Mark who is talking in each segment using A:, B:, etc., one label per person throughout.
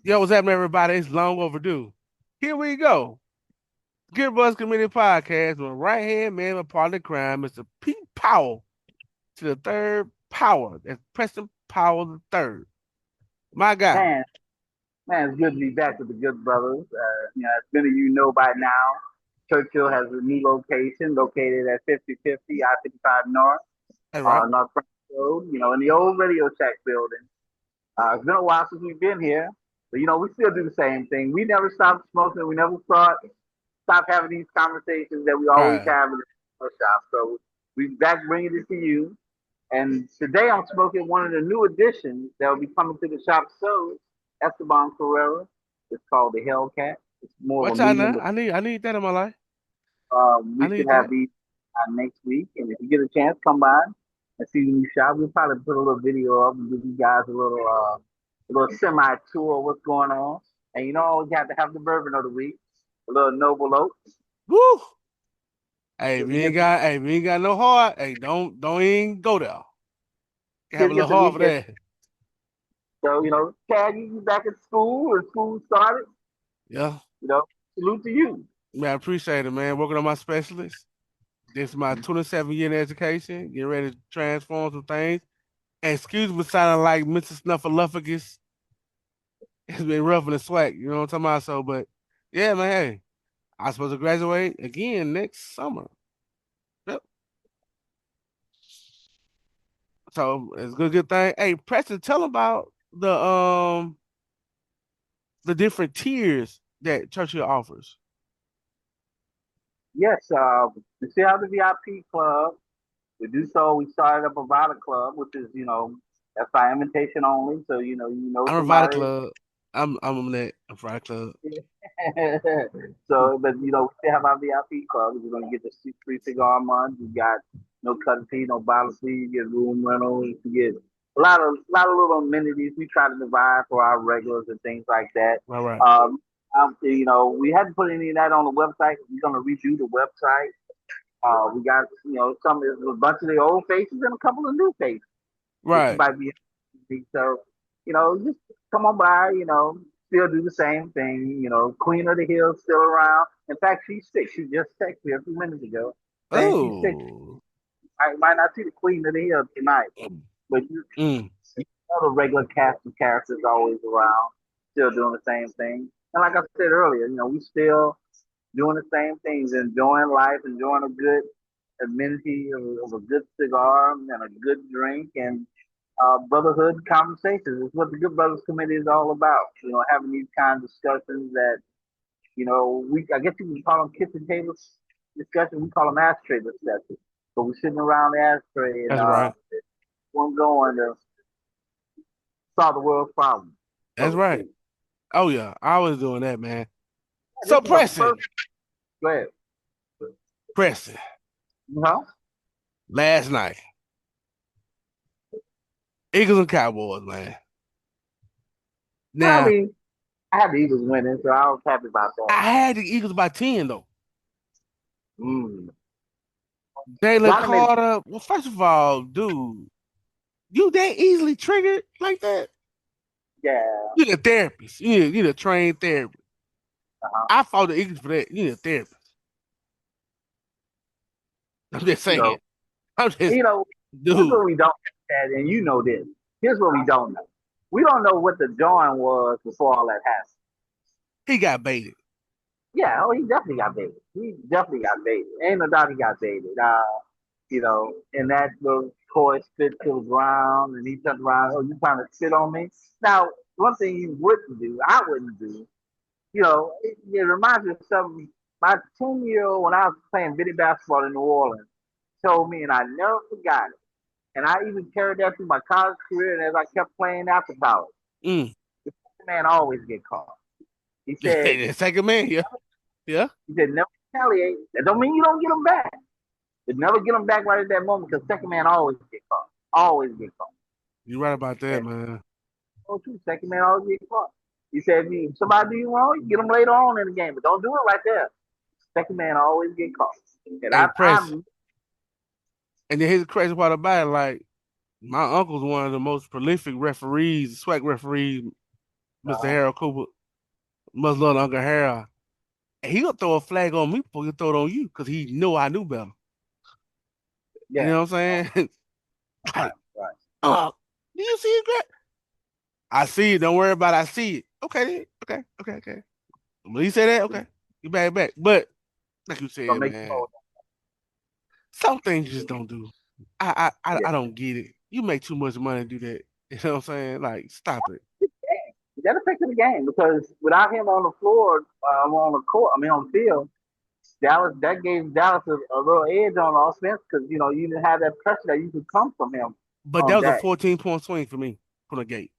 A: Yo, what's happening, everybody? It's long overdue. Here we go. Good Buzz Community Podcast with right hand man with partner in crime, Mr. Pete Powell to the third power. That's Preston Powell the third. My guy.
B: Man, man, it's good to be back with the good brothers. As many of you know by now, Churchill has a new location located at 5050 I-55 North,
A: That's right.
B: North Front Road, in the old Radio Shack building. It's been a while since we've been here, but, we still do the same thing. We never stopped smoking. We never stop having these conversations that we always
A: Right.
B: have in the shop. So we're back bringing it to you. And today I'm smoking one of the new additions that will be coming to the shop soon, Esteban Carrera. It's called the Hellcat. It's more of
A: What
B: a
A: time
B: medium,
A: now?
B: but
A: I need that in my life. I
B: we should
A: need
B: have
A: that.
B: these next week. And if you get a chance, come by and see the new shop. We'll probably put a little video up and give you guys a little semi tour of what's going on. And you don't always have to have the bourbon of the week, a little Noble Oak.
A: Woo! Hey,
B: If
A: if
B: you
A: you ain't
B: get
A: got hey, if you ain't got no heart, hey, don't even go there. You have a little
B: the
A: heart for
B: weekend,
A: that.
B: so Chad, you back at school or school started,
A: Yeah.
B: you know, salute to you.
A: Man, I appreciate it, man. Working on my specialist. This is my 27 year in education, getting ready to transform some things. And excuse me sounding like Mr. Snuffleupagus. It's been rough in the swag, you know what I'm talking about? So, but yeah, man, hey, I'm supposed to graduate again next summer. Yep. So it's a good thing. Hey, Preston, tell them about the different tiers that Churchill offers.
B: Yes, we still have the VIP club. We do so. We started up a Vita club, which is that's by invitation only. So
A: I'm a Vita
B: somebody.
A: Club. I'm that a Vita Club.
B: So, but we still have our VIP club. You're gonna get the free cigar a month. You got no cutting fee, no bottle fee. You get room rental. You get a lot of little amenities. We try to provide for our regulars and things like that.
A: Right, right.
B: Um, we hadn't put any of that on the website. We're gonna redo the website. We got a bunch of the old faces and a couple of new faces, which
A: Right.
B: might be interesting. So, just come on by. Still do the same thing. Queen of the Hill still around. In fact, she's sick. She just texted me a few minutes ago saying she's sick.
A: Oh.
B: I might not see the Queen of the Hill tonight, but
A: Mm.
B: you know the regular cast of characters always around, still doing the same thing. And like I said earlier, we still doing the same things, enjoying life, enjoying a good amenity of a good cigar and a good drink and brotherhood conversations. It's what the Good Brothers Committee is all about. Having these kind of discussions that, I guess you can call them kitchen table discussions. We call them ashtray discussions. But we're sitting around the ashtray and
A: That's right.
B: one going to solve the world's problems, so
A: That's
B: to
A: right.
B: speak.
A: Oh yeah, I was doing that, man.
B: This
A: So
B: is the
A: Preston,
B: first. Go ahead.
A: Preston,
B: You know?
A: last night, Eagles and Cowboys, man.
B: I
A: Now
B: mean, I had the Eagles winning, so I was happy about that.
A: I had the Eagles by 10 though.
B: Mm.
A: Jalen
B: Donovan,
A: Carter. Well, first of all, dude, you that easily triggered like that?
B: yeah.
A: You need a therapist. You need a trained therapist.
B: Uh-huh.
A: I fought the Eagles for that. You need a therapist. I'm just
B: You
A: saying.
B: know,
A: I'm just,
B: you know, here's
A: dude.
B: what we don't know, and you know this. Here's what we don't know. We don't know what the joint was before all that happened.
A: He got baited.
B: Yeah, oh, he definitely got baited. He definitely got baited. Ain't no doubt he got baited. And that little toy spit to the ground, and he turned around. Oh, you trying to spit on me? Now, one thing you wouldn't do, I wouldn't do. It reminds me of something. My 10-year-old, when I was playing bitty basketball in New Orleans, told me, and I never forgot it. And I even carried that through my college career, and as I kept playing after college,
A: Mm.
B: the man always get caught. He said,
A: Second man, yeah. Yeah.
B: never retaliate. That don't mean you don't get them back. But never get them back right at that moment because second man always get caught. Always get caught.
A: You're right about that,
B: And
A: man.
B: oh, true. Second man always get caught. He said, if somebody do you wrong, you get them later on in the game, but don't do it right there. Second man always get caught. And
A: Hey,
B: I,
A: Press.
B: I'm
A: And then here's the crazy part about it. Like, my uncle's one of the most prolific referees, swag referees Mr. Harold Cooper. Much love to Uncle Harold. And he gonna throw a flag on me before he throw it on you because he knew I knew better.
B: Yeah.
A: You know what I'm saying?
B: Right.
A: Like, do you see it, Greg? I see it. Don't worry about it. I see it. Okay, okay. When he said that, okay, you back. But like you
B: So
A: said,
B: make
A: man,
B: sure.
A: some things you just don't do. I
B: Yeah.
A: don't get it. You make too much money to do that. You know what I'm saying? Like, stop it.
B: That affected the game because without him on the floor, on the court, I mean on the field, Dallas that gave Dallas a little edge on offense because you didn't have that pressure that you could come from him
A: But that
B: on
A: was a
B: Dak.
A: 14-point swing for me from the gate.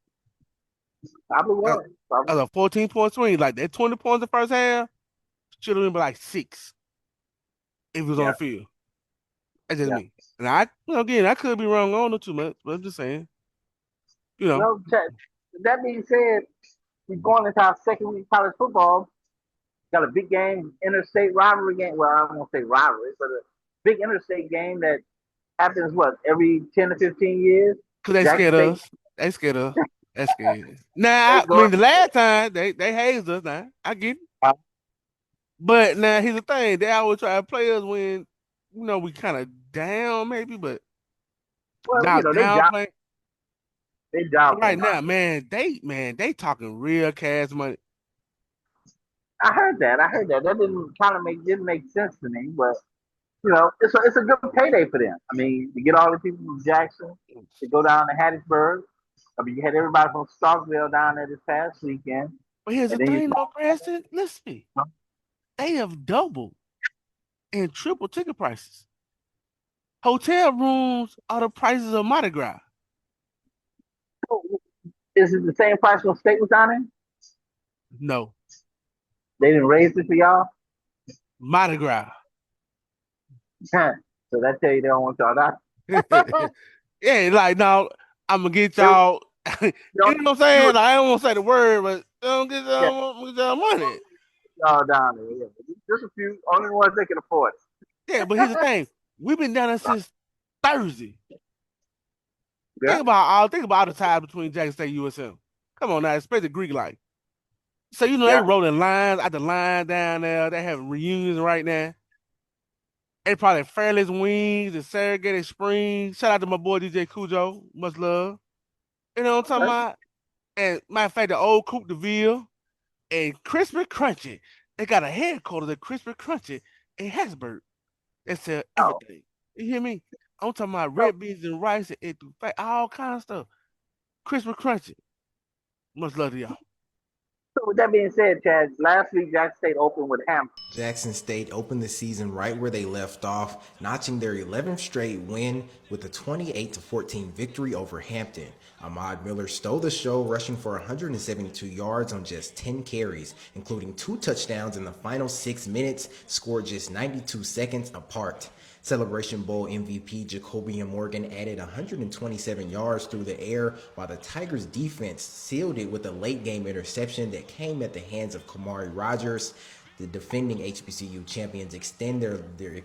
B: Probably
A: That
B: was. Probably.
A: was a 14-point swing. Like that 20 points the first half should have been like 6 if it was on
B: Yeah.
A: the field. That's just
B: Yeah.
A: me. And again, I could be wrong. I don't know too much, but I'm just saying, you know.
B: Well, that being said, we're going into our second week of college football. Got a big game, interstate rivalry game. Well, I won't say rivalry, but a big interstate game that happens every 10 to 15 years.
A: Cause they
B: Jackson
A: scared
B: State.
A: us. They scared us. They scared us. Now,
B: They
A: I
B: going.
A: mean, the last time they hazed us. Now I get it. But now here's the thing: they always try to play us when we kind of down, maybe, but
B: Well,
A: now
B: they
A: down
B: job
A: playing.
B: they
A: But
B: job
A: right
B: them.
A: now, they talking real cash money.
B: I heard that. That didn't make sense to me, but it's a good payday for them. I mean, you get all the people from Jackson to go down to Hattiesburg. I mean, you had everybody from Starkville down there this past weekend,
A: But here's the
B: and then you
A: thing, though, Preston. Listen, they have doubled and triple ticket prices. Hotel rooms are the prices of Mardi Gras.
B: is it the same price when State was down there?
A: No,
B: They didn't raise it for y'all,
A: Mardi Gras.
B: so that tell you they don't want y'all down.
A: Yeah, like now I'm gonna get
B: They,
A: y'all. You know
B: don't
A: what I'm saying? Like, I don't want to say the word, but don't get
B: yeah,
A: y'all money.
B: y'all down there. Yeah. Just a few, only ones they can afford.
A: Yeah, but here's the thing: we've been down there since Thursday.
B: Yeah,
A: Think about all the ties between Jackson State and USM. Come on now, especially Greek life. So they
B: yeah.
A: rolling lines at the line down there. They having reunions right now. They probably Fairless Wings and Saragated Springs. Shout out to my boy DJ Cujo. Much love. You know what I'm talking
B: Okay.
A: about? And matter of fact, the old Coupe de Ville and Crispy Crunchy. They got a headquarters at Crispy Crunchy in Hattiesburg. They sell
B: Oh,
A: everything. You hear me? I'm talking about
B: so,
A: red beans and rice and all kinds of stuff. Crispy Crunchy. Much love to y'all.
B: so with that being said, Chad, last week Jackson State opened with Hampton.
C: Jackson State opened the season right where they left off, notching their 11th straight win with a 28-14 victory over Hampton. Ahmad Miller stole the show, rushing for 172 yards on just 10 carries, including 2 touchdowns in the final 6 minutes, scored just 92 seconds apart. Celebration Bowl MVP Jacobian Morgan added 127 yards through the air, while the Tigers defense sealed it with a late game interception that came at the hands of Kamari Rogers. The defending HBCU champions extend their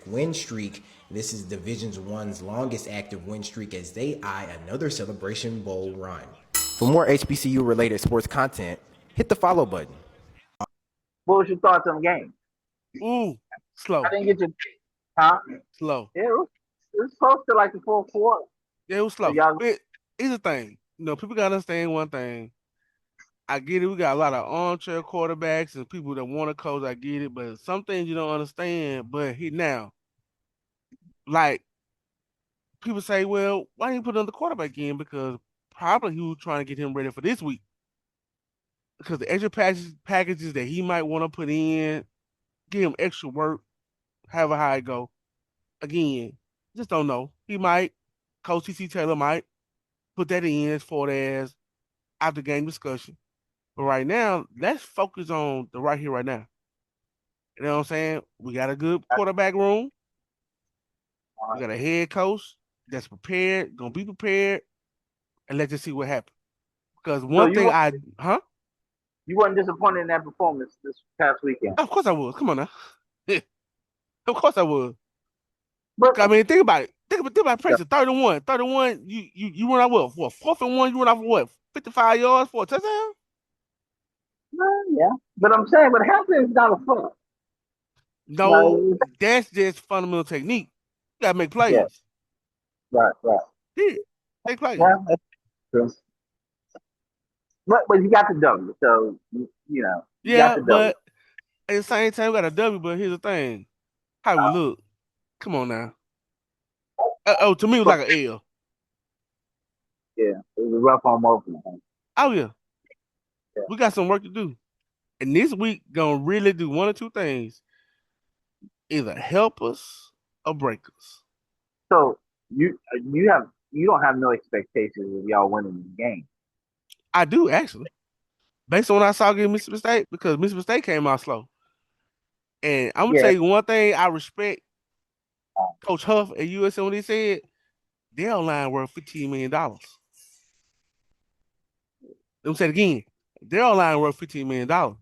C: win streak. This is Division I's longest active win streak as they eye another Celebration Bowl run. For more HBCU related sports content, hit the follow button.
B: What was your thoughts on the game?
A: Ooh, slow.
B: I didn't get your
A: Slow.
B: Yeah, it was close to like the fourth quarter.
A: Yeah, it was slow.
B: So y'all,
A: Here's the thing. People gotta understand one thing. I get it. We got a lot of armchair quarterbacks and people that want to coach. I get it, but some things you don't understand. But now, like people say, well, why didn't you put another quarterback in? Because probably he was trying to get him ready for this week. Because the extra packages that he might want to put in, give him extra work, however high it go. Again, just don't know. He might. Coach TC Taylor might put that in for as after game discussion. But right now, let's focus on the right here, right now. You know what I'm saying? We got a good quarterback room. We got a head coach that's prepared, gonna be prepared, and let's just see what happens. Because one thing
B: you weren't disappointed in that performance this past weekend.
A: Of course I was. Come on now. Of course I was.
B: But
A: I mean, think about it. Think about pressure. 31. You run out what? 4th and 1, you run out for what? 55 yards for a touchdown?
B: Yeah, but I'm saying, but Hampton is not a fun.
A: No,
B: No,
A: that's just fundamental technique. You gotta make
B: yeah,
A: plays.
B: right.
A: Yeah, make plays.
B: Yeah, that's true. But you got the W, so you got
A: Yeah,
B: the W.
A: but at the same time, we got a W. But here's the thing: how we look. Come on now. Oh, to me, it was
B: But
A: like an L.
B: yeah, it was a rough home opener.
A: Oh yeah,
B: Yeah.
A: we got some work to do. And this week, gonna really do one or two things: either help us or break us.
B: So you don't have no expectations of y'all winning the game.
A: I do actually, based on what I saw against Mississippi State, because Mississippi State came out slow. And I'm gonna
B: Yeah,
A: tell you one thing: I respect Coach Huff at USM when he said their line worth $15 million. Let me say it again: their line worth $15 million.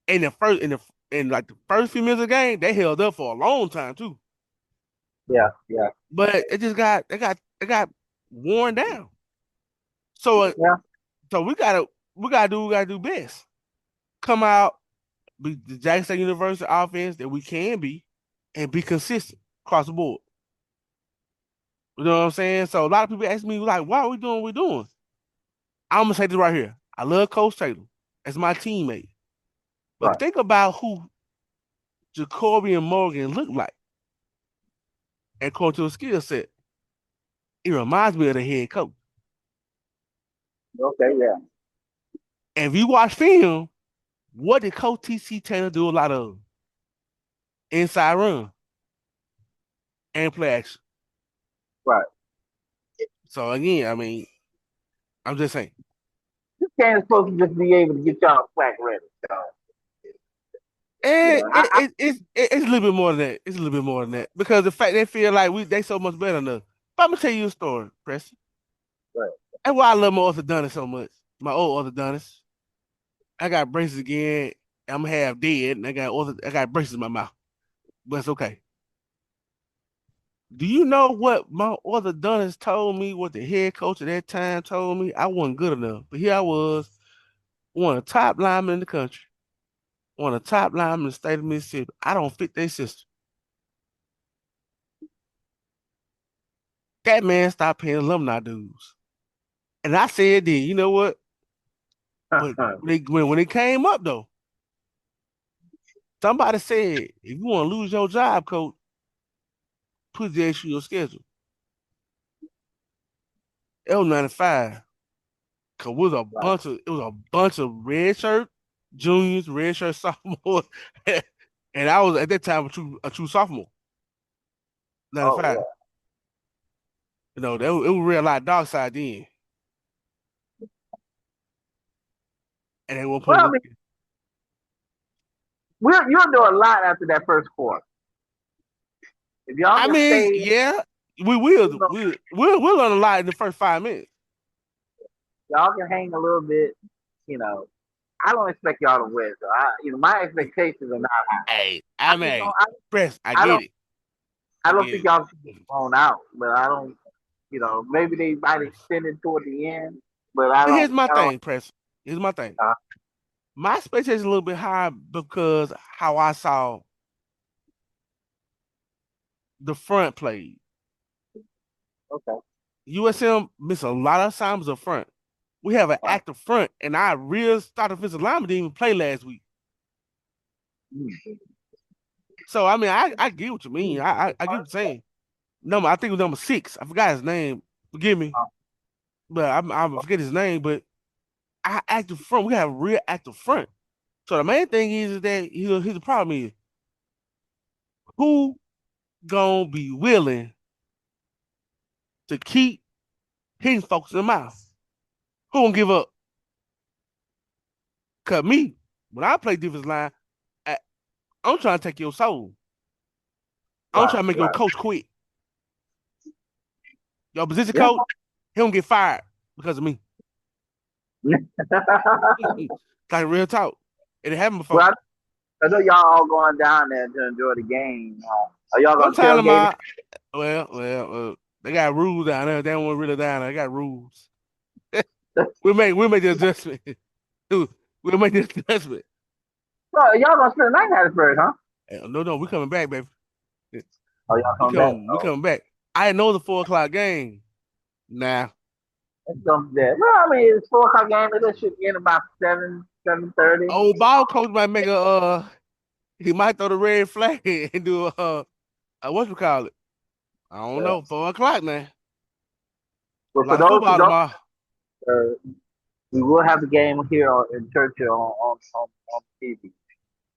A: In the first, in like the first few minutes of the game, they held up for a long time too.
B: yeah,
A: But it just got worn down. So
B: yeah.
A: so we gotta do what we gotta do best. Come out, be the Jackson State University offense that we can be, and be consistent across the board. You know what I'm saying? So a lot of people ask me like, why are we doing what we're doing? I'm gonna say this right here. I love Coach Taylor as my teammate. But
B: Right.
A: think about who Jacoby and Morgan look like and according to a skill set. It reminds me of the head coach.
B: Okay, yeah.
A: And if you watch film, what did Coach TC Taylor do a lot of? Inside run and play action.
B: Right.
A: So again, I mean, I'm just saying.
B: This game is supposed to just be able to get y'all swag ready. So,
A: And
B: I
A: it's a little bit more than that. It's a little bit more than that because the fact they feel like they so much better than us. But I'm gonna tell you a story, Preston.
B: right.
A: That's why I love my orthodontist so much. My old orthodontist. I got braces again. I'm half dead, and I got braces in my mouth, but it's okay. Do you know what my orthodontist told me? What the head coach at that time told me? I wasn't good enough, but here I was, one of the top linemen in the country, one of the top linemen in the state of Mississippi. I don't fit their system. That man stopped paying alumni dues, and I said, "Then you know what?" But when it came up though, somebody said, "If you want to lose your job, coach, put the issue in your schedule." L95, cause
B: right.
A: it was a bunch of red shirt juniors, red shirt sophomores, and I was at that time a true sophomore.
B: Oh
A: 95.
B: yeah.
A: You know, it was real like dark side then. And they won't put
B: Well, I
A: work
B: mean,
A: in.
B: you'll do a lot after that first quarter. If y'all
A: I
B: can
A: mean,
B: stay,
A: yeah, we will
B: you know,
A: we'll learn a lot in the first 5 minutes.
B: y'all can hang a little bit. You know, I don't expect y'all to win. So my expectations are not high.
A: Hey,
B: I
A: I mean,
B: just
A: hey,
B: don't.
A: Press, I
B: I
A: get
B: don't.
A: it.
B: I
A: I
B: don't
A: get
B: think
A: it.
B: y'all can get blown out. But I don't. Maybe they might extend it toward the end. But I
A: But
B: don't.
A: here's my
B: I don't.
A: thing, Press. Here's my thing.
B: Uh,
A: My expectation is a little bit high because how I saw the front played.
B: okay.
A: USM missed a lot of times up front. We have an active front, and our real starting offensive lineman didn't even play last week.
B: Mm.
A: So I mean, I get what you mean. I get what you're saying. I think it was number 6. I forgot his name. Forgive me, but I forget his name. But our active front, we have a real active front. So the main thing is that here's the problem is who gonna be willing to keep hitting folks in the mouth? Who gonna give up? Cause me, when I play defense line, I, I'm trying to take your soul. I'm
B: Right.
A: trying to make your
B: Right.
A: coach quit. Your position
B: Yeah.
A: coach, he don't get fired because of me. Like real talk. It happened before.
B: Well, I know y'all all going down there to enjoy the game. Are y'all gonna
A: Sometimes
B: tailgate?
A: they got rules down there. They don't want really down there. They got rules. We'll make the adjustment. We'll make the adjustment.
B: Oh, y'all gonna spend the night in Hattiesburg, huh?
A: No, we coming back, baby.
B: Oh, y'all
A: We
B: coming back?
A: coming, we
B: Oh,
A: coming back. I know the 4 o'clock game. Nah.
B: it's gonna be there. Well, I mean, it's 4 o'clock game. It should end about 7:30.
A: Old ball coach might make he might throw the red flag and do a what you call it? I don't
B: Yeah.
A: know, 4 o'clock, man. A
B: But for
A: lot of
B: those who
A: football
B: don't,
A: tomorrow.
B: we will have the game here in Churchill on TV.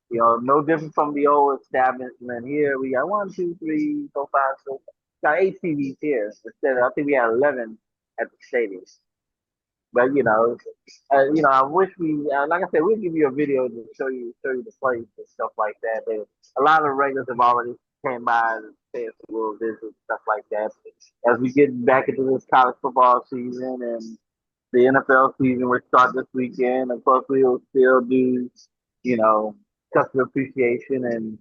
B: You know, no different from the old establishment here. We got 1, 2, 3, 4, 5, 6. Got 8 TVs here instead of I think we had 11 at the stadium. But I wish like I said, we'll give you a video to show you the place and stuff like that. A lot of regulars have already came by and paid us a little visit, stuff like that. As we get back into this college football season and the NFL season will start this weekend, of course we'll still do, you know, customer appreciation and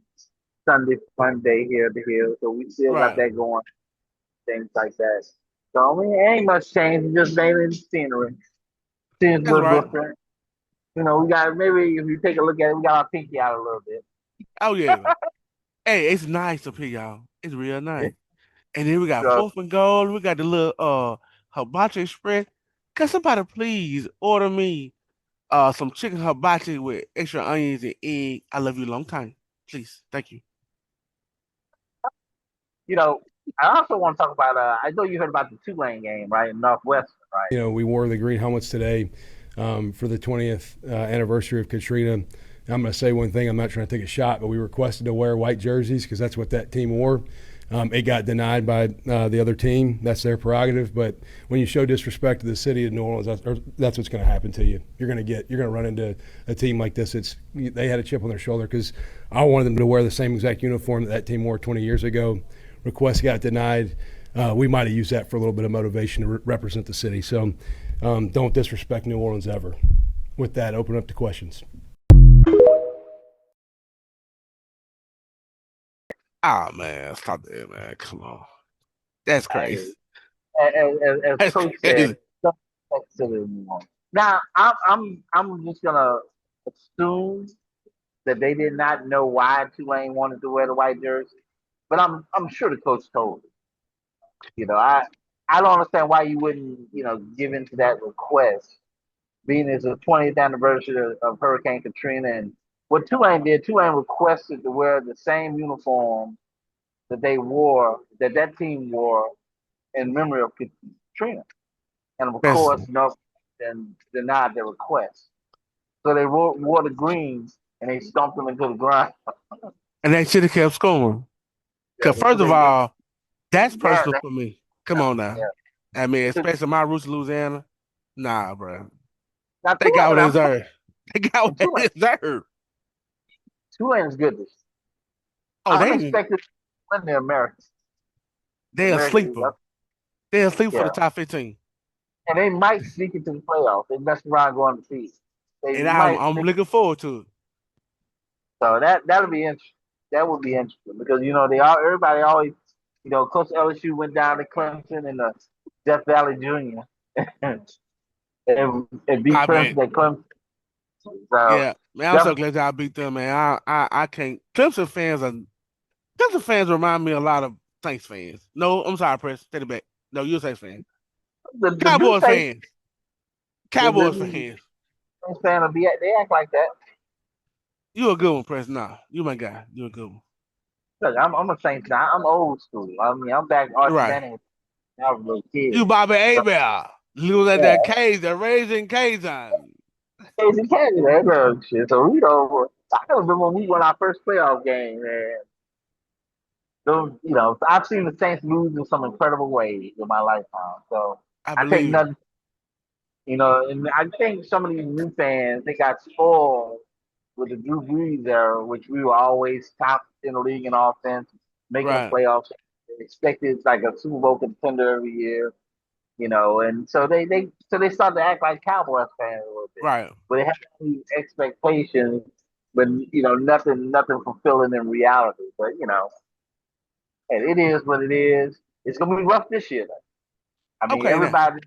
B: Sunday fun day here at the Hill. So we still got
A: Right.
B: that going, things like that. So I mean, it ain't much change, it's just mainly the scenery. Seems a
A: That's
B: little
A: right.
B: different. You know, we got maybe if you take a look at it, we got our pinky out a little bit.
A: Oh yeah. Hey, it's nice up here, y'all. It's real nice. And then we got
B: So,
A: 4th and goal. We got the little hibachi express. Can somebody please order me some chicken hibachi with extra onions and egg? I love you long time. Please. Thank you.
B: you know, I also want to talk about I know you heard about the Tulane game, right? In Northwestern, right?
D: You know, we wore the green helmets today for the 20th anniversary of Katrina. I'm going to say one thing. I'm not trying to take a shot, but we requested to wear white jerseys because that's what that team wore. It got denied by the other team. That's their prerogative. But when you show disrespect to the city of New Orleans, that's what's going to happen to you. You're going to run into a team like this. They had a chip on their shoulder because I wanted them to wear the same exact uniform that team wore 20 years ago. Request got denied. We might have used that for a little bit of motivation to represent the city. So don't disrespect New Orleans ever. With that, open up to questions.
A: Ah man, stop that, man. Come on. That's crazy.
B: As
A: That's
B: Coach
A: crazy.
B: said, now I'm just gonna assume that they did not know why Tulane wanted to wear the white jersey, but I'm sure the coach told them. You know, I don't understand why you wouldn't give into that request, being it's the 20th anniversary of Hurricane Katrina, and what Tulane requested to wear the same uniform that team wore in memory of Katrina, and of
A: That's
B: course, no, and denied their request. So they wore the greens and they stomped them into the ground.
A: and they should have kept scoring. Cause
B: So
A: first of all, that's
B: yeah,
A: personal for me. Come on now.
B: yeah.
A: I mean, especially my roots in Louisiana. Nah, bro.
B: Now
A: They got what
B: Tulane,
A: they
B: I'm
A: deserve. They got what they deserve.
B: Tulane is good.
A: Oh,
B: I'm expecting to win the American.
A: they a sleeper. They a sleeper for the
B: Yeah,
A: top 15.
B: and they might sneak into the playoffs. They mess around going to see. They
A: And I'm
B: might.
A: I'm looking forward to it.
B: So that'll be interesting. That would be interesting because everybody always Coach LSU went down to Clemson and Death Valley Junior and beat
A: I bet.
B: Clemson at Clemson. So
A: Yeah. Man, I'm so
B: that,
A: glad y'all beat them, man. I can't Clemson fans remind me a lot of Saints fans. No, I'm sorry, Press. Take it back. No, you're a Saints fan.
B: the new
A: Cowboys
B: Saints,
A: fans.
B: the,
A: Cowboys
B: the
A: fans.
B: Saints fan will they act like that.
A: You a good one, Press. Nah, you my guy. You a good one.
B: Look, I'm a Saints guy. I'm old school. I mean, I'm back
A: You're
B: Archie
A: right.
B: Manning when I was a little kid.
A: You Bobby
B: So,
A: Abel. You at
B: yeah,
A: that cage, the raising Cajun.
B: Casey Candy, that shit. So I can remember when we won our first playoff game, man. Those, I've seen the Saints lose in some incredible ways in my lifetime. So
A: I
B: I take
A: believe it.
B: nothing, and I think some of these new fans, they got spoiled with the Drew Brees era, which we were always top in the league in offense, making the
A: Right.
B: playoffs, expected like a Super Bowl contender every year, and so they started to act like Cowboys fans a little bit,
A: Right.
B: but they have these expectations, but nothing fulfilling in reality. But and it is what it is. It's gonna be rough this year. I mean,
A: Okay, now.
B: everybody,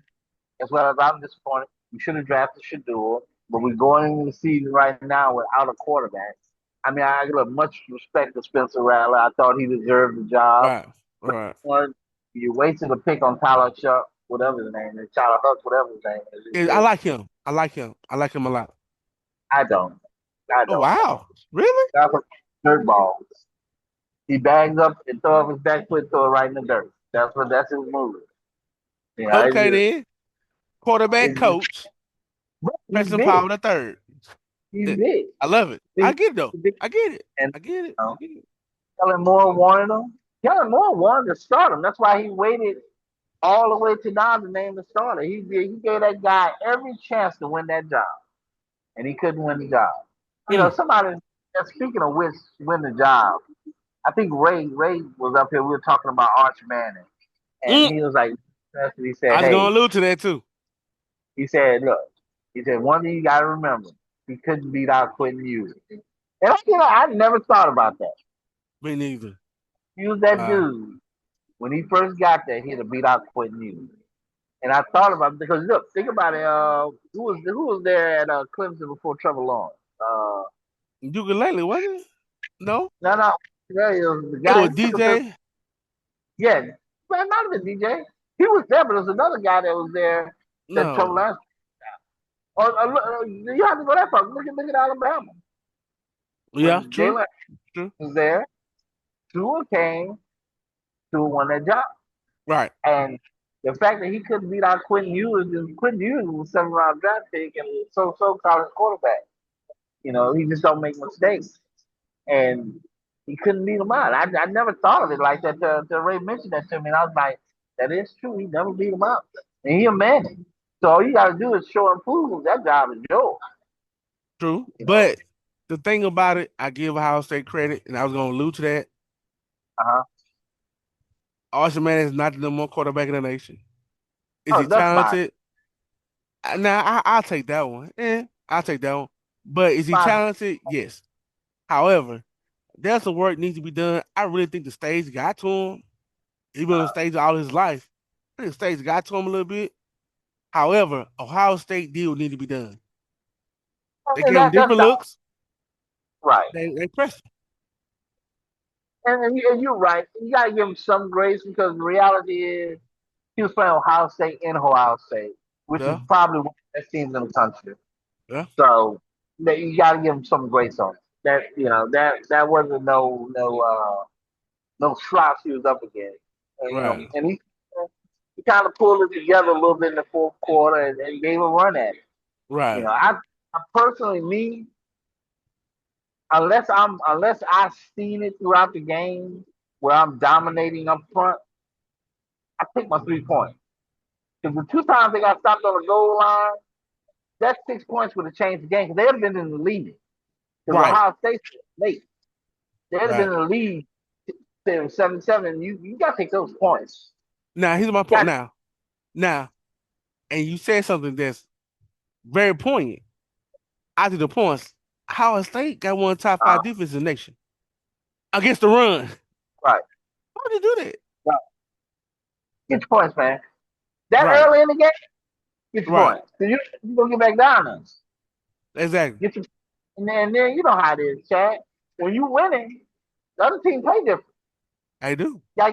B: as well as I'm disappointed. We should have drafted Shador. but we're going into the season right now without a quarterback. I mean, I give much respect to Spencer Rattler. I thought he deserved the job.
A: Right. Right.
B: You wasted a pick on Tyler Chuck, whatever his name is, Tyler Huck, whatever his name is.
A: I like him. I like him. I like him a lot.
B: I don't. I
A: Oh
B: don't.
A: wow. Really?
B: That's a dirt ball. He bags up and throw up his back foot, throw it right in the dirt. That's his move. You know,
A: Okay then. Quarterback coach,
B: he's
A: Preston
B: big.
A: Powell the third.
B: He's big.
A: I love it. I get it though.
B: Big.
A: I get it.
B: And
A: I get it. I get it.
B: Kellen Moore wanted him. Kellen Moore wanted to start him. That's why he waited all the way to now to name the starter. He gave that guy every chance to win that job, and he couldn't win the job. You know, somebody. Speaking of which, win the job. I think Ray was up here. We were talking about Arch Manning, and he was like, he said,
A: I was
B: "Hey,"
A: gonna allude to that too.
B: he said, "Look," he said, "one thing you got to remember, he couldn't beat out Quentin Ewing." And I never thought about that.
A: Me neither.
B: He was that dude when he first got there. He'd have beat out Quentin Ewing. And I thought about it because look, think about it. Who was there at Clemson before Trevor Lawrence?
A: Ukulele, wasn't it? No?
B: No. Yeah, it was the
A: It
B: guy.
A: was DJ.
B: Yeah, well, it might have been DJ. He was there, but there was another guy that was there that Trevor
A: No.
B: Lawrence. You have to go that far. Look at Alabama.
A: Yeah,
B: When
A: true.
B: Jalen was there, Tua came, Tua won that job.
A: Right.
B: And the fact that he couldn't beat out Quentin Ewing was a 7th-round draft pick and so college quarterback. You know, he just don't make mistakes. And he couldn't beat him out. I never thought of it like that till Ray mentioned that to me. And I was like, that is true. He never beat him out. And he a man. So all you got to do is show and prove that job is yours.
A: True. But the thing about it, I give Ohio State credit, and I was going to allude to that. Arch Manning is not the number one quarterback in the nation. Is he talented? Now, I'll take that one. I'll take that one. But is he talented? Yes. However, there's some work needs to be done. I really think the stage got to him. He's been on stage all his life. I think the stage got to him a little bit. However, Ohio State deal need to be done. They gave him different looks.
B: Right.
A: They pressed him.
B: And you're right. You got to give him some grace because the reality is he was playing Ohio State in Ohio State, which is probably one of the best teams in the country.
A: Yeah.
B: So you got to give him some grace on it. That wasn't no slouch he was up against. And, and he kind of pulled it together a little bit in the fourth quarter and gave a run at it.
A: Right.
B: You know, I personally, unless I've seen it throughout the game where I'm dominating up front, I pick my 3 points. Because the 2 times they got stopped on the goal line, that 6 points would have changed the game because they would have been in the lead. Because Ohio State late. They'd have been in the lead 7-7. You got to take those points.
A: Now, here's my point now, and you said something that's very poignant. After the points, Ohio State got one of the top 5 defense in the nation against the run.
B: Right.
A: Why would you do that?
B: Right. Get your points, man. That early in the game, get your points. Because you're going to get back down on us.
A: Exactly.
B: And then you know how it is, Chad. When you winning, the other team play different.
A: I do.
B: You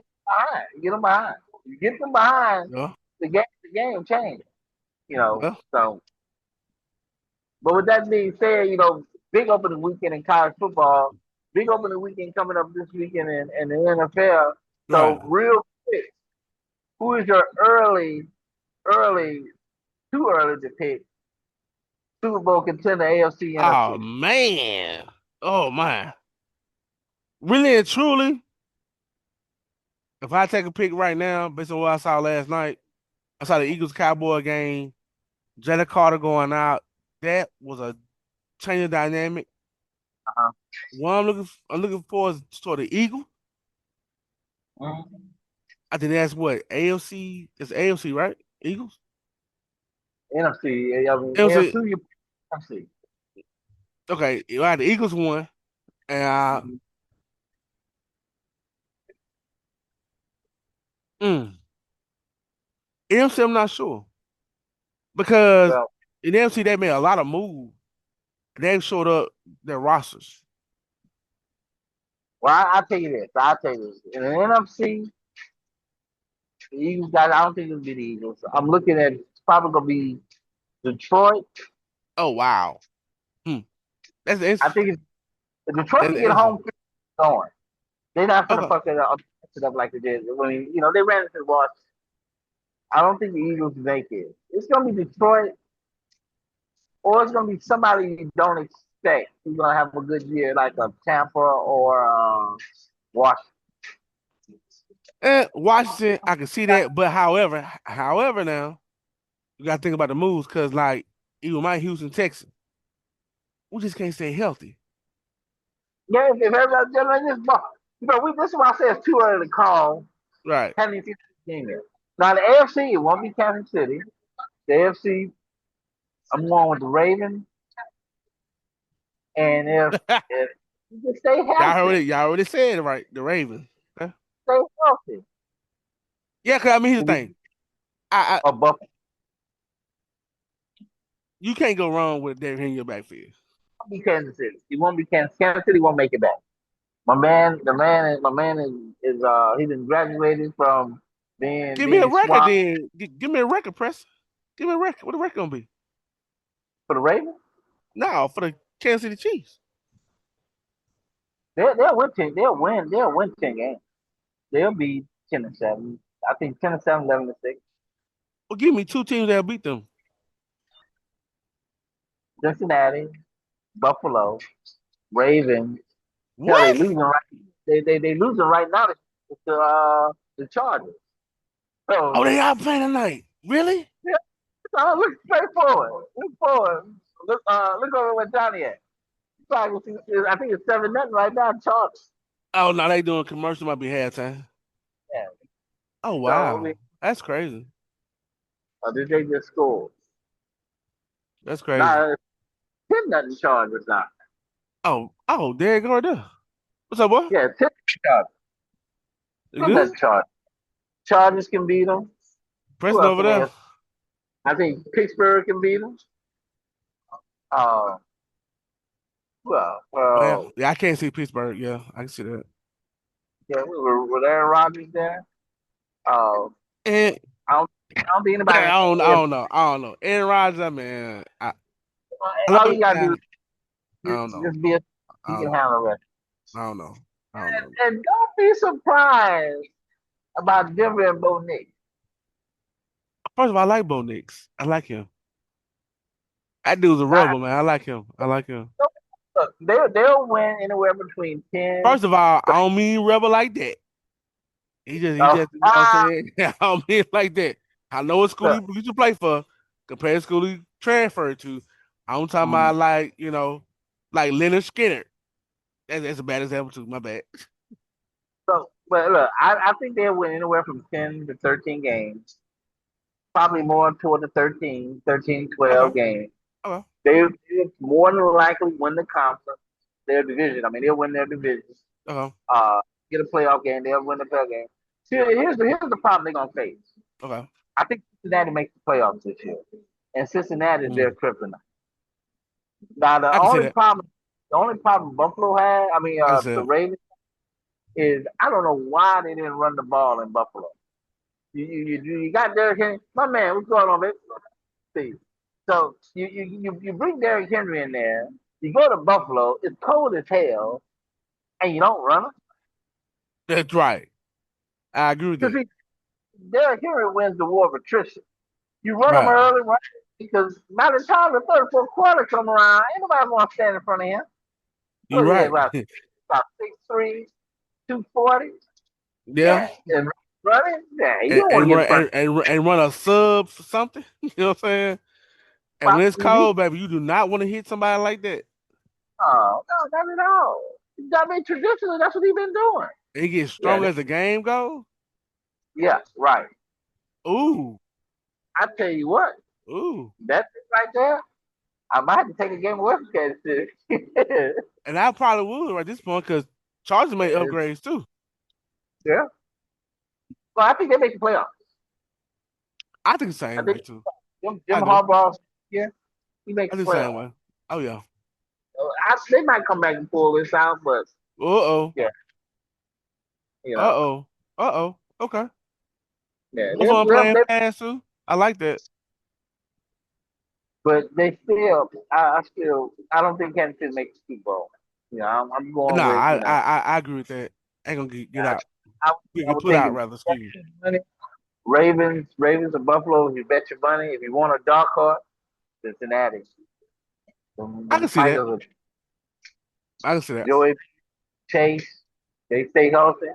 B: get them behind. You get them behind, the game changes. You know, so. But with that being said, you know, big opening weekend in college football, big opening weekend coming up this weekend in the NFL. So real quick, who is your too early to pick Super Bowl contender AFC NFC?
A: Oh man. Oh man. Really and truly, if I take a pick right now, based on what I saw last night, I saw the Eagles-Cowboy game, Jalen Carter going out. That was a change of dynamic. What I'm looking for is toward the Eagles. I think that's what AFC. It's AFC, right? Eagles.
B: NFC. NFC.
A: Okay, the Eagles won, and NFC, I'm not sure because In the NFC, they made a lot of moves. They showed up their rosters.
B: Well, I'll tell you this. I'll tell you this. In the NFC, the Eagles got. I don't think it'll be the Eagles. I'm looking at it's probably gonna be Detroit.
A: Oh wow. Hmm. That's
B: I
A: interesting.
B: think if Detroit
A: That's
B: can get
A: interesting.
B: home going, they're not gonna
A: Okay.
B: fuck it up like they did when they ran into Washington. I don't think the Eagles make it. It's gonna be Detroit, or it's gonna be somebody you don't expect who's gonna have a good year, like a Tampa or Washington.
A: Washington, I can see that, but however, now you got to think about the moves because, like, even my Houston Texans, we just can't stay healthy.
B: Yeah, if everybody just like this ball, this is why I say it's too early to call.
A: Right.
B: Haven't even seen the game yet. Now the AFC, it won't be Kansas City. The AFC, I'm going with the Ravens, and if you just stay healthy,
A: Y'all already said it right. The Ravens. Okay?
B: stay healthy,
A: Yeah, because I mean, here's the thing. I
B: or Buffalo.
A: You can't go wrong with Derrick Henry in your backfield.
B: Won't be Kansas City. He won't be Kansas. Kansas City won't make it back. My man is he's been graduated from
A: Give me a
B: being
A: record,
B: swap
A: then. Give me a record, Preston. Give me a record. What the record gonna be?
B: for the Ravens.
A: No, for the Kansas City Chiefs.
B: They'll win 10. They'll win 10 games. They'll be 10-7. I think 10-7, 11-6.
A: Well, give me two teams that'll beat them.
B: Cincinnati, Buffalo, Ravens. Hell, they
A: What?
B: losing right. They losing right now to the Chargers.
A: Oh,
B: So
A: they are playing tonight. Really?
B: yeah, so look straight forward. Look forward. Look over where Johnny at. I think it's 7-0 right now. Chargers.
A: Oh no, they doing commercial might be halftime.
B: Yeah.
A: Oh
B: So I mean,
A: wow, that's crazy.
B: did they just score?
A: That's crazy.
B: Nah, 10-0 Chargers now.
A: Oh, there you go right there. What's up, boy?
B: Yeah, 10 Chargers.
A: You
B: 10
A: good?
B: Chargers. Chargers can beat them. Who
A: Preston
B: else
A: over
B: in
A: there.
B: there? I think Pittsburgh can beat them. Uh, well,
A: Well, yeah, I can't see Pittsburgh. Yeah, I can see that.
B: yeah, we were with Aaron Rodgers there. Uh,
A: And
B: I don't think
A: I
B: anybody.
A: don't, I
B: If,
A: don't know. I don't know. Aaron Rodgers, man. I
B: all
A: love
B: you gotta do
A: I
B: is
A: don't know.
B: just be a.
A: I
B: He
A: don't
B: can
A: know.
B: handle it.
A: I don't know. I don't know.
B: And don't be surprised about Denver and Bo Nick.
A: First of all, I like Bo Nix. I like him. That dude's a
B: Now,
A: rebel, man. I like him. I like him.
B: look, they'll win anywhere between 10.
A: First of all, I don't mean rebel like that. He
B: Uh,
A: just, you know what I'm saying? I don't mean it like that. I know what school
B: look,
A: he used to play for compared to school he transferred to. I'm talking
B: mm,
A: about like, like Leonard Skinner. That's a bad example too. My bad.
B: but look, I think they'll win anywhere from 10 to 13 games. Probably more toward the 13,
A: Okay.
B: 12 games.
A: Okay.
B: They more than likely win the conference, their division. I mean, they'll win their division.
A: Okay.
B: Uh, get a playoff game. They'll win the playoff game. See, here's the problem they're gonna face.
A: Okay.
B: I think Cincinnati makes the playoffs this year, and Cincinnati is their
A: Mm.
B: kryptonite. Now
A: I can see that.
B: the only problem Buffalo had,
A: I can see
B: the
A: that.
B: Ravens, is I don't know why they didn't run the ball in Buffalo. You got Derrick Henry, my man. What's going on, baby? See, so you bring Derrick Henry in there. You go to Buffalo. It's cold as hell, and you don't run him.
A: That's right. I agree with
B: Because
A: that.
B: Derrick Henry wins the war of attrition. You run him
A: Right.
B: early, right? Because by the time the third, fourth quarter come around, ain't nobody want to stand in front of him.
A: You're
B: What is it,
A: right.
B: about 6'3", 240?
A: Yeah.
B: Yeah, and running, yeah, you
A: And,
B: don't want
A: and
B: to get in
A: run
B: front.
A: and run a sub for something. You know what I'm saying? And when it's cold, baby, you do not want to hit somebody like that.
B: Oh, no, not at all. I mean, traditionally, that's what he's been doing.
A: It gets
B: Yeah,
A: stronger as the game goes.
B: yeah, right.
A: Ooh,
B: I tell you what,
A: ooh.
B: that thing right there, I might have to take a game away from Kansas City.
A: And I probably would at this point because Chargers made upgrades too.
B: Yeah. Well, I think they make the playoffs.
A: I think the
B: I
A: same way
B: think
A: too.
B: Jim
A: I do.
B: Harbaugh, yeah, He makes
A: I do the same
B: playoffs.
A: way. Oh yeah.
B: They might come back and pull this out, but
A: Uh-oh.
B: yeah, you know,
A: Uh-oh. Uh-oh. Okay.
B: yeah,
A: Both of them playing fast too. I like that.
B: but they still, I don't think Kansas City makes the Super Bowl. You know, I'm going
A: Nah,
B: with,
A: I agree with that. Ain't gonna get
B: I,
A: out.
B: I
A: Get
B: would
A: put
B: take
A: out
B: it.
A: rather, excuse me.
B: Ravens or Buffalo. If you bet your money, if you want a dark horse, Cincinnati.
A: I can
B: The
A: see that.
B: Tigers,
A: I can see that.
B: Joey Chase, they stay healthy.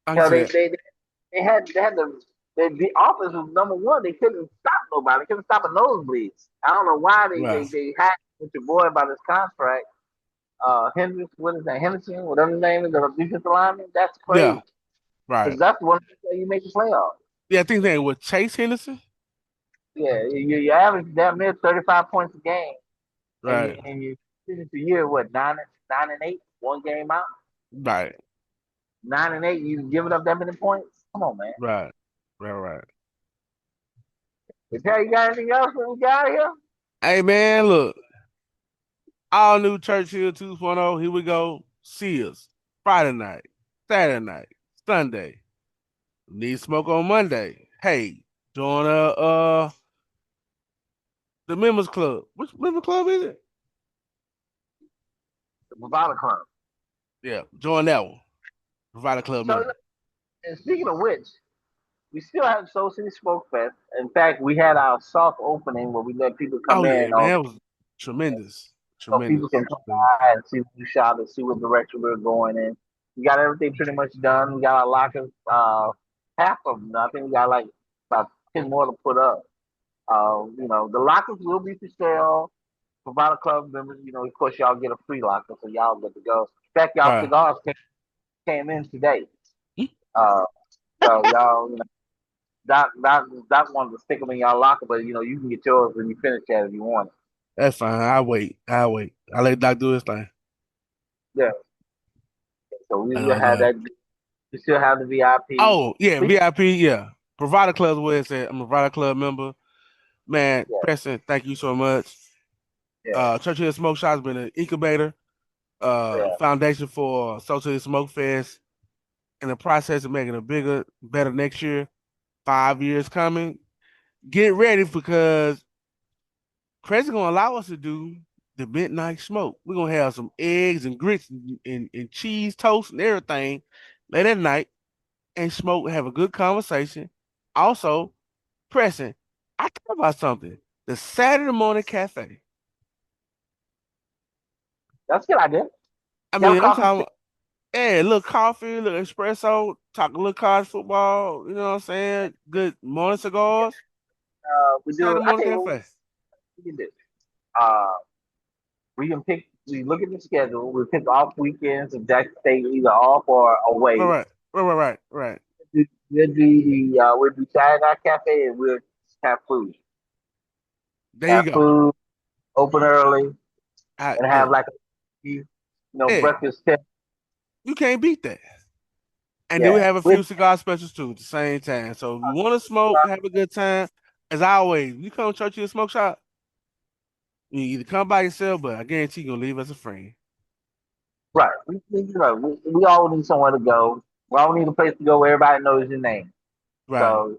A: I can
B: Hell,
A: see that.
B: the offense was number one. They couldn't stop nobody. They couldn't stop a nosebleed. I don't know why
A: Right.
B: they had with your boy about his contract. Henderson, what is that? Henderson, whatever his name is, the defensive lineman. That's
A: Yeah.
B: crazy.
A: Right.
B: Because that's the one that you make the playoffs.
A: Yeah, I think they with Chase Henderson.
B: Yeah, you average damn near 35 points a game,
A: Right.
B: and you finish the year what 9-8, one game out.
A: Right.
B: 9-8, you giving up that many points? Come on, man.
A: Right. Right.
B: If you got anything else when we got here?
A: Hey man, look. All new Churchill 2.0. Here we go. See us Friday night, Saturday night, Sunday. Need smoke on Monday. Hey, join the members club. Which member club is it?
B: The Bravada Club.
A: Yeah, join that one. Provide a club
B: So,
A: member.
B: and speaking of which, we still have Soul City Smoke Fest. In fact, we had our soft opening where we let people come
A: Oh yeah,
B: in
A: man,
B: on
A: that was tremendous.
B: so people
A: Tremendous.
B: can come by and see what we shot and see what direction we're going in. We got everything pretty much done. We got our lockers, half of them. I think we got like about 10 more to put up. The lockers will be for sale. Provide club members, of course, y'all get a free locker, so y'all good to go. In fact, y'all
A: Right.
B: cigars came in today. Uh, so y'all, Doc wanted to stick them in y'all locker, but you can get yours when you finish that if you want it.
A: That's fine. I'll wait. I'll let Doc do his thing.
B: Yeah. So we
A: I
B: will
A: know
B: have
A: that.
B: that. We still have the VIP.
A: Oh, yeah, VIP, yeah. Provider Club is where it's at. I'm a Provider Club member. Man,
B: Yeah,
A: Preston, thank you so much.
B: yeah,
A: Churchill Smoke Shop has been an incubator,
B: yeah.
A: foundation for Social Smoke Fest in the process of making it bigger, better next year. 5 years coming. Get ready because Crazy gonna allow us to do the midnight smoke. We're gonna have some eggs and grits and cheese toast and everything late at night and smoke, have a good conversation. Also, Preston, I thought about something. The Saturday morning cafe.
B: That's a good idea.
A: I
B: Got a
A: mean, I'm
B: coffee
A: talking,
B: stick.
A: yeah, a little coffee, a little espresso, talk a little college football, you know what I'm saying? Good morning cigars.
B: We
A: Saturday
B: do. I
A: morning
B: tell you what
A: cafe.
B: we can do. Uh, we can pick. We look at the schedule. We pick off weekends and Jackson State either off or
A: Right,
B: away.
A: right.
B: We'll do Saturday Night Cafe and we'll have food.
A: There you
B: Have
A: go.
B: food, open early, and have
A: Look,
B: like
A: yeah,
B: breakfast tip.
A: you can't beat that. And then we
B: Yeah.
A: have a
B: With
A: few cigar specials too at the same time. So if you want to smoke, have a good time, as always, you come to Churchill Smoke Shop, you either come by yourself, but I guarantee you're gonna leave as a friend.
B: right. We all need somewhere to go. We all need a place to go where everybody knows your name.
A: Right,
B: So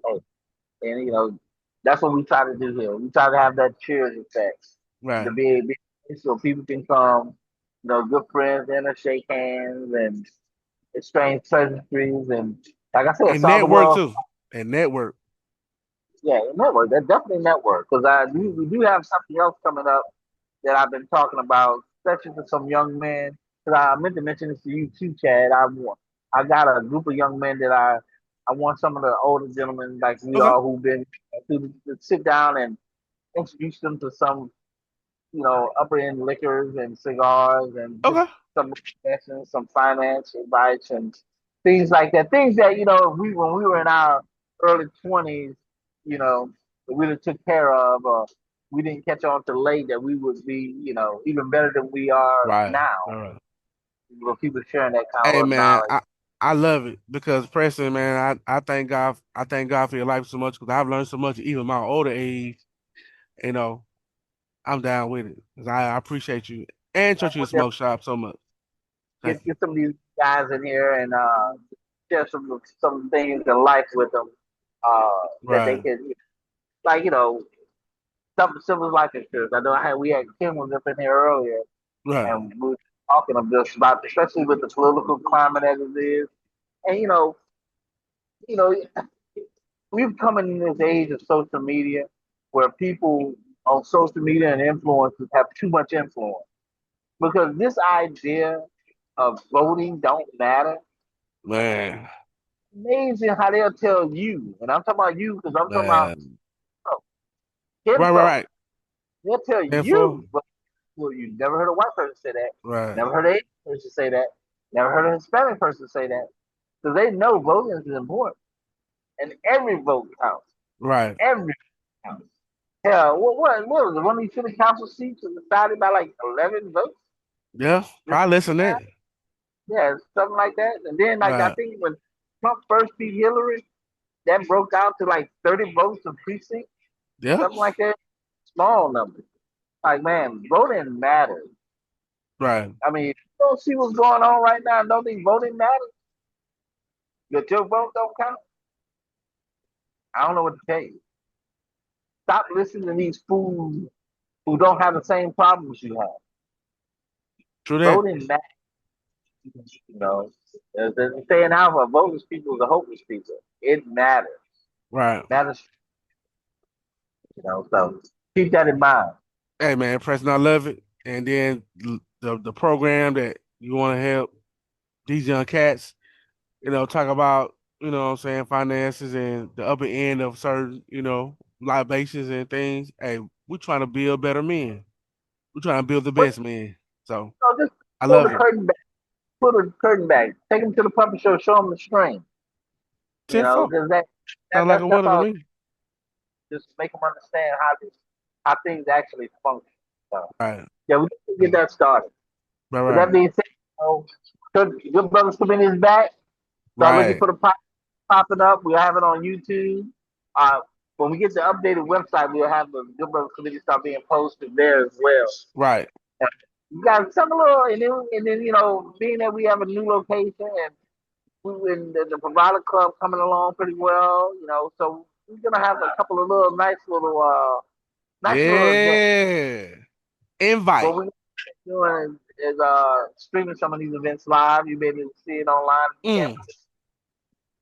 B: hey, and that's what we try to do here. We try to have that cheers effect. To
A: right.
B: be so people can come, good friends and shake hands and exchange pleasantries and like I said,
A: And
B: saw the
A: network
B: world.
A: too. And network.
B: Yeah, network. That definitely network because we do have something else coming up that I've been talking about, especially for some young men. Because I meant to mention this to you too, Chad. I got a group of young men that I want some of the older gentlemen like we
A: Okay,
B: are who've been to sit down and introduce them to some upper end liquors and cigars and just
A: okay.
B: some lessons, some finance advice and things like that. Things that when we were in our early 20s, we would took care of. We didn't catch on to late that we would be, even better than we are
A: Right.
B: now.
A: All right.
B: With people sharing that kind
A: Hey
B: of
A: man,
B: knowledge.
A: I love it because Preston, man, I thank God for your life so much because I've learned so much even my older age, you know. I'm down with it. 'Cause I appreciate you and Churchill Smoke Shop so much. Thank you.
B: Get some of these guys in here and share some things in life with them that they
A: Right,
B: can, like, some civil life insurance. I know we had Kim was up in here earlier,
A: right,
B: and we were talking about, especially with the political climate as it is, and you know, we've come in this age of social media where people on social media and influencers have too much influence because this idea of voting don't matter.
A: man,
B: Amazing how they'll tell you, and I'm talking about you because I'm talking about
A: man. Right, right,
B: kinfolk.
A: right.
B: They'll tell
A: Info.
B: you, but well, you never heard a white person say that.
A: Right,
B: Never heard an Asian person say that. Never heard a Hispanic person say that. Because they know voting is important, and every vote counts.
A: right.
B: Every vote counts. Hell, what was it? One of these city council seats was decided by like 11 votes.
A: Yeah, probably less than that.
B: Yeah, something like that. And then, like, I
A: Right.
B: think when Trump first beat Hillary, that broke out to like 30 votes a precinct,
A: Yeah.
B: something like that. Small numbers. Like, man, voting matters.
A: Right.
B: I mean, you don't see what's going on right now. Don't think voting matters? That your vote don't count? I don't know what to tell you. Stop listening to these fools who don't have the same problems you have.
A: True that.
B: Voting matters. You know, there's a saying out for voteless people is a hopeless people. It matters.
A: Right.
B: It matters. So keep that in mind.
A: Hey man, Preston, I love it. And then the program that you want to help these young cats, talk about, what I'm saying, finances and the upper end of certain, libations and things. Hey, we're trying to build better men. We're trying to build the
B: But
A: best men. So
B: just
A: I
B: pull the
A: love it.
B: curtain back. Pull the curtain back. Take them to the puppet show. Show them the string.
A: Tenfold.
B: Because
A: Sound like a
B: that's
A: winner to
B: all.
A: me.
B: Just make them understand how things actually function. So
A: Right.
B: yeah, we need to get that started.
A: Right,
B: With that
A: right.
B: being said, Good Brothers Committee is back. Start looking
A: Right.
B: for the popping up. We have it on YouTube. Uh, when we get the updated website, we'll have the Good Brothers Committee start being posted there as well.
A: Right.
B: You guys, some a little, and then being that we have a new location and the provider club coming along pretty well, so we're gonna have a couple of nice little events.
A: Yeah.
B: What
A: Invite.
B: we're doing is streaming some of these events live. You'll be able to see it online if you
A: Mm.
B: can.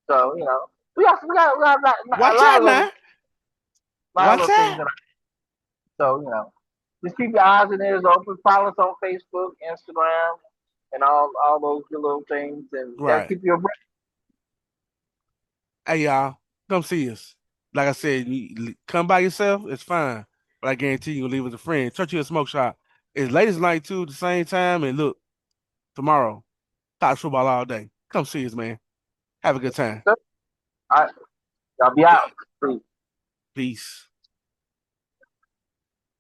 B: So we got a
A: Watch
B: lot
A: out
B: of little,
A: now. Watch
B: things
A: out.
B: in our, so just keep your eyes and ears open. Follow us on Facebook, Instagram, and all those good little things, and that'll
A: Right.
B: keep you abreast.
A: Hey y'all, come see us. Like I said, come by yourself, it's fine. But I guarantee you leave with a friend. Churchill Smoke Shop. It's late as night too, at the same time. And look, tomorrow, college football all day. Come see us, man. Have a good time.
B: All right, y'all be out. Peace.
A: Peace.